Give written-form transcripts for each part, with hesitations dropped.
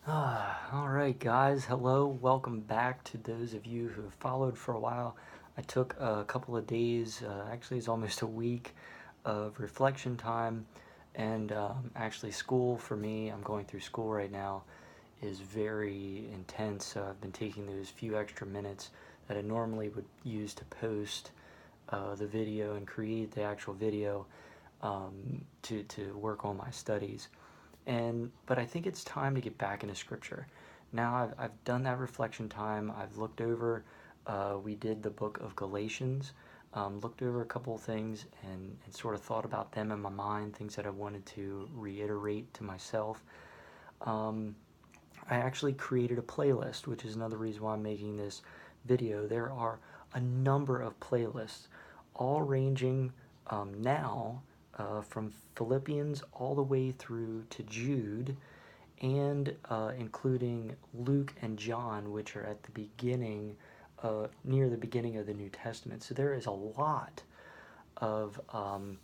All right, guys. Hello. Welcome back to those of you who have followed for a while. I took a couple of days, actually, it's almost a week of reflection time. And actually, school for me, I'm going through school right now, is very intense. So I've been taking those few extra minutes that I normally would use to post the video and create the actual video to work on my studies. But I think it's time to get back into scripture. Now I've done that reflection time. I've looked over. We did the book of Galatians. Looked over a couple of things and sort of thought about them in my mind, things that I wanted to reiterate to myself. Um, I actually created a playlist, which is another reason why I'm making this video. There are a number of playlists, all ranging now from Philippians all the way through to Jude, and including Luke and John, which are at the beginning, near the beginning of the New Testament. So there is a lot of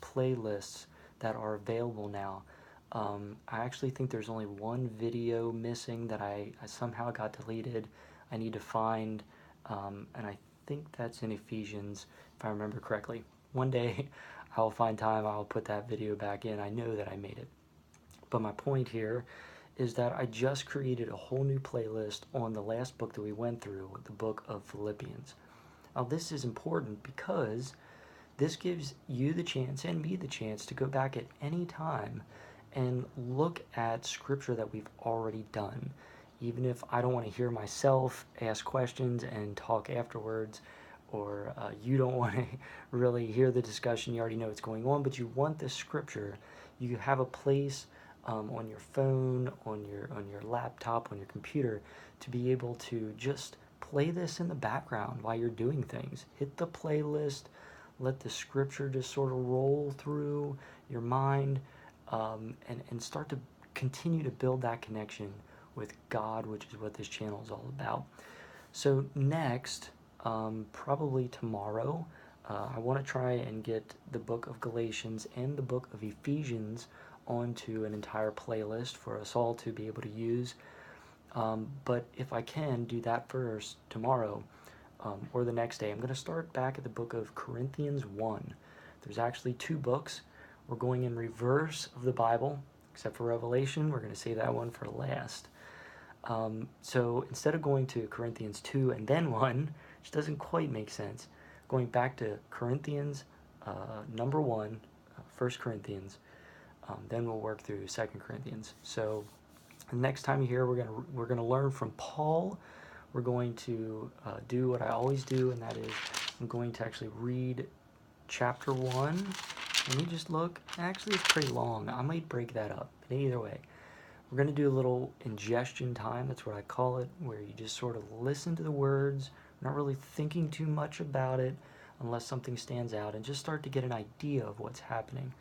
playlists that are available now. I actually think there's only one video missing that I somehow got deleted. I need to find, and I think that's in Ephesians, if I remember correctly. One day I'll find time, I'll put that video back in. I know that I made it. But my point here is that I just created a whole new playlist on the last book that we went through, the book of Philippians. Now, this is important because this gives you the chance and me the chance to go back at any time and look at scripture that we've already done. Even if I don't want to hear myself ask questions and talk afterwards, or you don't want to really hear the discussion, you already know what's going on, but you want the scripture, you have a place on your phone, on your laptop, on your computer, to be able to just play this in the background while you're doing things. Hit the playlist, let the scripture just sort of roll through your mind, and start to continue to build that connection with God, which is what this channel is all about. So next, probably tomorrow, I want to try and get the book of Galatians and the book of Ephesians onto an entire playlist for us all to be able to use. But if I can do that first tomorrow, or the next day, I'm going to start back at the book of Corinthians 1. There's actually two books. We're going in reverse of the Bible, except for Revelation. We're going to save that one for last. So instead of going to Corinthians 2 and then 1, which doesn't quite make sense, going back to Corinthians number 1, 1 Corinthians, then we'll work through 2 Corinthians. So the next time you hear, we're gonna learn from Paul. We're going to do what I always do, and that is I'm going to actually read chapter 1. Let me just look. Actually, it's pretty long. I might break that up. But either way, we're going to do a little ingestion time. That's what I call it, where you just sort of listen to the words, not really thinking too much about it unless something stands out, and just start to get an idea of what's happening.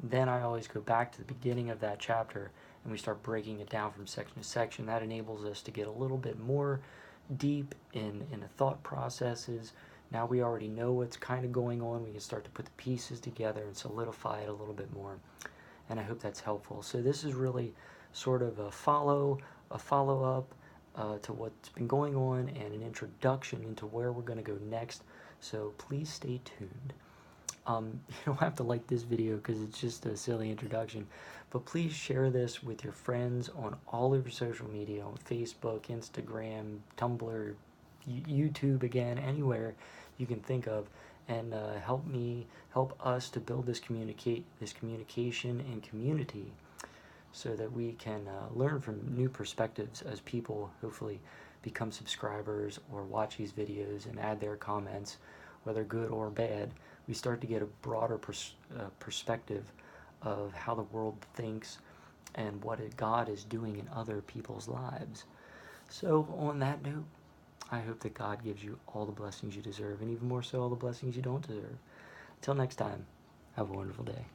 Then I always go back to the beginning of that chapter and we start breaking it down from section to section. That enables us to get a little bit more deep in the thought processes. Now we already know what's kind of going on. We can start to put the pieces together and solidify it a little bit more. And I hope that's helpful. So this is really sort of a follow-up to what's been going on, and an introduction into where we're going to go next. So please stay tuned. You don't have to like this video because it's just a silly introduction, but please share this with your friends on all of your social media, on Facebook, Instagram, Tumblr, YouTube, again, anywhere you can think of, and help us to build this communication and community, so that we can learn from new perspectives as people hopefully become subscribers or watch these videos and add their comments, whether good or bad. We start to get a broader perspective of how the world thinks and what God is doing in other people's lives. So on that note, I hope that God gives you all the blessings you deserve, and even more so, all the blessings you don't deserve. Until next time, have a wonderful day.